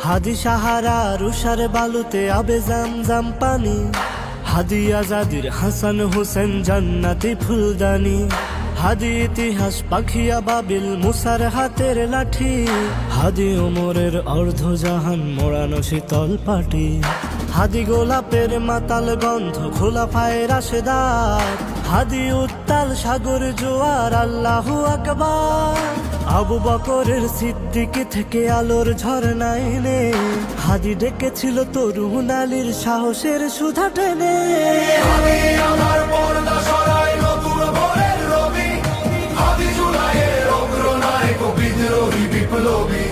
হাদি সাহারা রুষার বালুতে আবে জামজাম পানি, হাদি আজাদির হাসান হোসেন জান্নাতি ফুলদানি, হাদি ইতিহাস পাখিয়া বাবিল মুসার হাতের লাঠি, হাদি ওমরের অর্ধজাহান মোড়ানো শীতল পাটি, হাদি গোলাপের মাতাল গন্ধ খোলাফায়ে রাশেদার, হাদি উত্তাল সাগর জোয়ার আল্লাহু আকবার। আবু বকরের সিদ্দিক থেকে আলোর ঝরনা এনে হাদি ডেকেছিল তরুণ আলীর সাহসের সুধা টেনে। হাদি আমার পর্দা সরাই নতুন ভোরের রবি, হাদি জুলাইয়ের অগ্রনায়ক বিদ্রোহী বিপ্লবী।